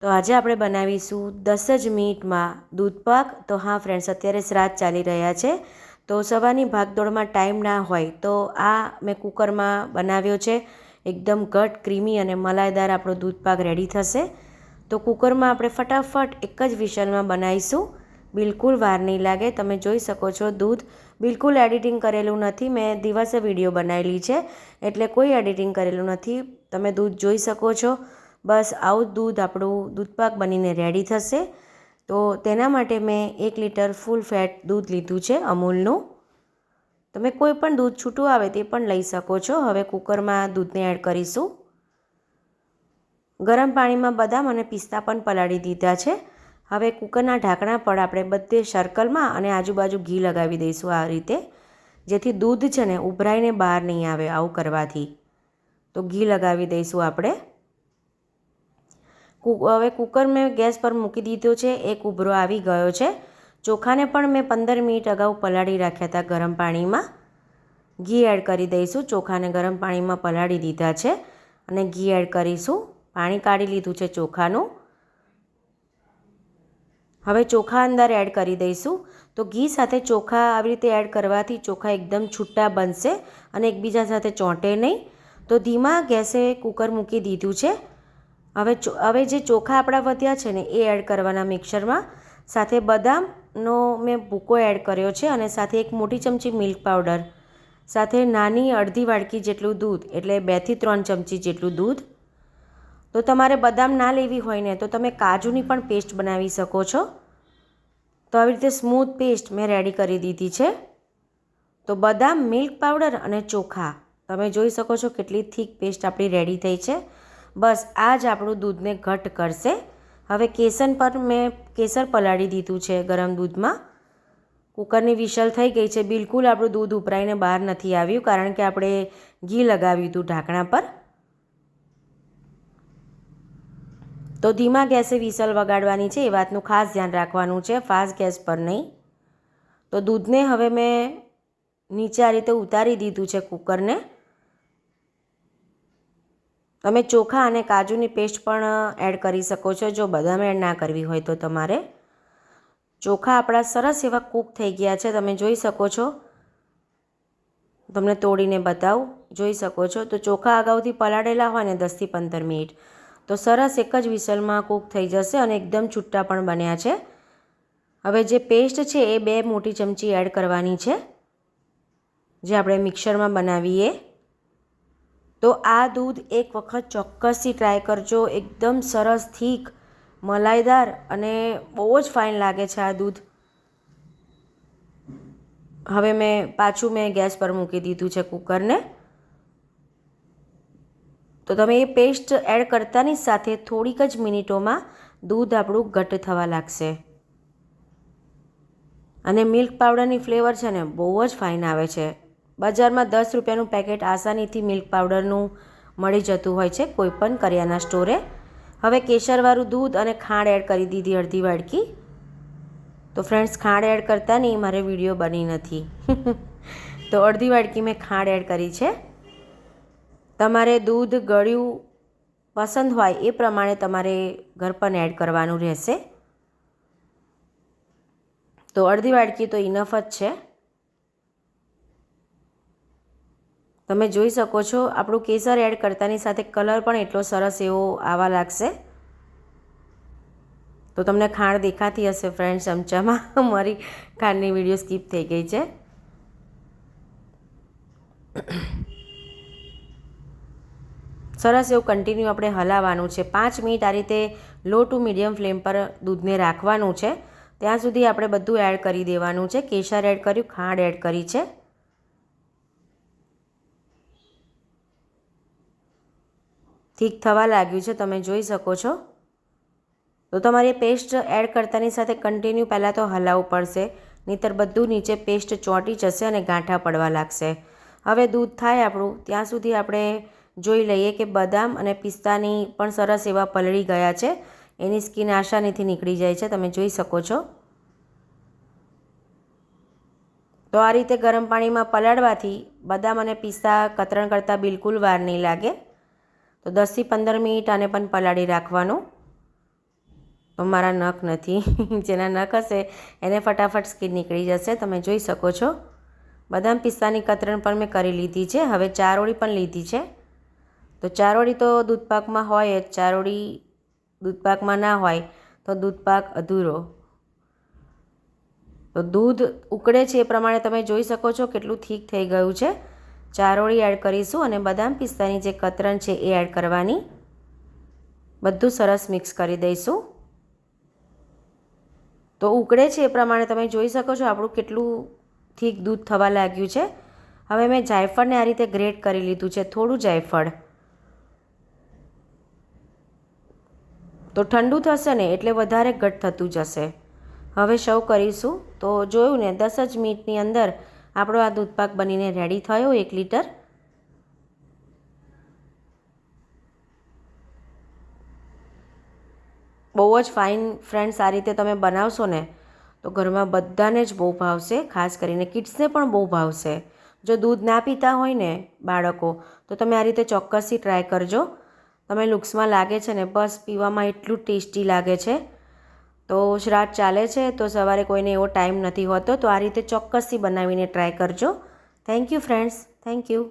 તો આજે આપણે બનાવીશું 10 જ મિનિટમાં દૂધપાક। તો હા ફ્રેન્ડ્સ, અત્યારે શ્રાદ્ધ ચાલી રહ્યા છે, તો સવારની ભાગદોડમાં ટાઈમ ના હોય તો આ મેં કુકરમાં બનાવ્યો છે। એકદમ ઘટ ક્રીમી અને મલાઈદાર આપણો દૂધપાક રેડી થશે। તો કુકરમાં આપણે ફટાફટ એક જ વિશલમાં બનાવીશું, બિલકુલ વાર નહીં લાગે। તમે જોઈ શકો છો દૂધ બિલકુલ એડિટિંગ કરેલું નથી, મેં દિવસે વિડીયો બનાવેલી છે એટલે કોઈ એડિટિંગ કરેલું નથી। તમે દૂધ જોઈ શકો છો। બસ આવું દૂધ આપણું દૂધપાક બનીને રેડી થશે। તો તેના માટે મેં 1 લીટર ફૂલ ફેટ દૂધ લીધું છે અમૂલનું। તમે કોઈ પણ દૂધ છૂટું આવે તે પણ લઈ શકો છો। હવે કુકરમાં દૂધને એડ કરીશું। ગરમ પાણીમાં બદામ અને પિસ્તા પણ પલાળી દીધા છે। હવે કુકરના ઢાંકણા પર આપણે બધે સર્કલમાં અને આજુબાજુ ઘી લગાવી દઈશું આ રીતે, જેથી દૂધ છે ને ઉભરાઈને બહાર નહીં આવે આવું કરવાથી। તો ઘી લગાવી દઈશું આપણે। હવે કુકર મેં ગેસ પર મૂકી દીધો છે, એક ઉભરો આવી ગયો છે। ચોખાને પણ મેં 15 મિનિટ અગાઉ પલાળી રાખ્યા હતા ગરમ પાણીમાં। ઘી એડ કરી દઈશું। ચોખાને ગરમ પાણીમાં પલાળી દીધા છે અને ઘી એડ કરીશું। પાણી કાઢી લીધું છે ચોખાનું। હવે ચોખા અંદર એડ કરી દઈશું। તો ઘી સાથે ચોખા આવી રીતે એડ કરવાથી ચોખા એકદમ છૂટા બનશે અને એકબીજા સાથે ચોંટે નહીં। તો ધીમા ગેસે કુકર મૂકી દીધું છે। હવે જે ચોખા આપણા વધ્યા છે ને એ એડ કરવાના મિક્સરમાં। સાથે બદામનો મેં ભૂકો એડ કર્યો છે અને સાથે 1 મોટી ચમચી મિલ્ક પાવડર, સાથે નાની અડધી વાડકી જેટલું દૂધ, એટલે 2 થી 3 ચમચી જેટલું દૂધ। તો તમારે બદામ ના લેવી હોય ને તો તમે કાજુની પણ પેસ્ટ બનાવી શકો છો। તો આવી રીતે સ્મૂથ પેસ્ટ મેં રેડી કરી દીધી છે। તો બદામ, મિલ્ક પાવડર અને ચોખા, તમે જોઈ શકો છો કેટલી થીક પેસ્ટ આપણી રેડી થઈ છે। બસ આ જ આપણું દૂધને ઘટ કરશે। હવે કેસર પલાળી દીધું છે ગરમ દૂધમાં। કુકરની વિશલ થઈ ગઈ છે, બિલકુલ આપણું દૂધ ઉભરાઈને બહાર નથી આવ્યું, કારણ કે આપણે ઘી લગાવ્યું હતું ઢાંકણા પર। તો ધીમા ગેસે વિસલ વગાડવાની છે, એ વાતનું ખાસ ધ્યાન રાખવાનું છે, ફાસ્ટ ગેસ પર નહીં। તો દૂધને હવે મેં નીચે આ રીતે ઉતારી દીધું છે કુકરને। તમે ચોખા અને કાજુની પેસ્ટ પણ એડ કરી શકો છો જો બદામ એડ ના કરવી હોય તો તમારે। ચોખા આપણા સરસ એવા કૂક થઈ ગયા છે, તમે જોઈ શકો છો। તમને તોડીને બતાવું, જોઈ શકો છો। તો ચોખા અગાઉથી પલાળેલા હોય ને 10 થી 15 મિનિટ તો સરસ એક જ વિસલમાં કૂક થઈ જશે અને એકદમ છૂટા પણ બન્યા છે। હવે જે પેસ્ટ છે એ 2 મોટી ચમચી એડ કરવાની છે, જે આપણે મિક્સરમાં બનાવીએ। તો આ દૂધ એક વખત ચોક્કસથી ટ્રાય કરજો, એકદમ સરસ થીક મલાઈદાર અને બહુ જ ફાઇન લાગે છે આ દૂધ। હવે મેં ગેસ પર મૂકી દીધું છે કુકરને। તો તમે એ પેસ્ટ એડ કરતાની સાથે થોડીક જ મિનિટોમાં દૂધ આપણું ઘટ થવા લાગશે અને મિલ્ક પાવડરની ફ્લેવર છે ને બહુ જ ફાઇન આવે છે। બજારમાં 10 રૂપિયાનું પેકેટ આસાનીથી મિલ્ક પાવડરનું મળી જતું હોય છે કોઈ પણ કરિયાના સ્ટોરે। હવે કેસરવાળું દૂધ અને ખાંડ એડ કરી દીધી અડધી વાડકી। તો ફ્રેન્ડ્સ, ખાંડ એડ કરતા નહીં, મારે વિડીયો બની નથી તો અડધી વાડકી મેં ખાંડ એડ કરી છે। તમારે દૂધ ગળ્યું પસંદ હોય એ પ્રમાણે તમારે ગરપણ એડ કરવાનું રહેશે। તો અડધી વાડકી તો ઇનફ જ છે। તમે જોઈ શકો છો આપણું કેસર એડ કરતાની સાથે કલર પણ એટલો સરસ એવો આવવા લાગશે। તો તમને ખાંડ દેખાતી હશે ફ્રેન્ડ્સ ચમચામાં મારી ખાંડની વિડીયો સ્કીપ થઈ ગઈ છે। સરસ એવું કન્ટિન્યુ આપણે હલાવવાનું છે। 5 મિનિટ આ રીતે લો ટુ મીડિયમ ફ્લેમ પર દૂધને રાખવાનું છે, ત્યાં સુધી આપણે બધું એડ કરી દેવાનું છે। કેસર એડ કર્યું, ખાંડ એડ કરી છે। થીક થવા લાગ્યું છે, તમે જોઈ શકો છો। તો તમારે પેસ્ટ એડ કરતાની સાથે કન્ટિન્યુ પહેલાં તો હલાવવું પડશે, નહીંતર બધું નીચે પેસ્ટ ચોંટી જશે અને ગાંઠા પડવા લાગશે। હવે દૂધ થાય આપણું ત્યાં સુધી આપણે જોઈ લઈએ કે બદામ અને પિસ્તાની પણ સરસ એવા પલળી ગયા છે, એની સ્કિન આસાનીથી નીકળી જાય છે, તમે જોઈ શકો છો। તો આ રીતે ગરમ પાણીમાં પલાળવાથી બદામ અને પિસ્તા કતરણ કરતાં બિલકુલ વાર નહીં લાગે। તો 10 થી 15 મિનિટ આને પણ પલાળી રાખવાનું। તો મારા નખ નથી, જેના નખ હશે એને ફટાફટ સ્કીન નીકળી જશે. તમે જોઈ શકો છો બદામ પિસ્તાની કતરણ પણ મેં કરી લીધી છે. હવે ચારોળી પણ લીધી છે. તો ચારોળી તો દૂધપાકમાં હોય જ, ચારોળી દૂધપાકમાં ના હોય તો દૂધપાક અધૂરો. તો દૂધ ઉકળે છે એ પ્રમાણે તમે જોઈ શકો છો કેટલું થીક થઈ ગયું છે. ચારોળી એડ કરીશું અને બદામ પિસ્તાની જે કતરણ છે એ એડ કરવાની. બધું સરસ મિક્સ કરી દઈશું. તો ઉકળે છે એ પ્રમાણે તમે જોઈ શકો છો આપણું કેટલું થીક દૂધ થવા લાગ્યું છે. હવે મેં જાયફળને આ રીતે ગ્રેટ કરી લીધું છે, થોડું જાયફળ. તો ઠંડુ થશે ને એટલે વધારે ઘટ થતું જશે. હવે સર્વ કરીશું. તો જોયું ને 10 જ મિનિટની અંદર આપણો આ દૂધપાક બનીને રેડી થયો 1 લીટર. બહુ જ ફાઇન ફ્રેન્ડ્સ, આ રીતે તમે બનાવશો ને તો ઘરમાં બધાને જ બહુ ભાવશે, ખાસ કરીને કિડ્સને પણ બહુ ભાવશે. જો દૂધ ના પીતા હોય ને બાળકો તો તમે આ રીતે ચોક્કસથી ટ્રાય કરજો. તમે લુક્સમાં લાગે છે ને બસ પીવામાં એટલું ટેસ્ટી લાગે છે. તો શ્રાદ્ધ ચાલે છે તો સવારે કોઈને એવો ટાઈમ નથી હોતો, તો આ રીતે ચોક્કસથી બનાવીને ટ્રાય કરજો. Thank you friends, thank you.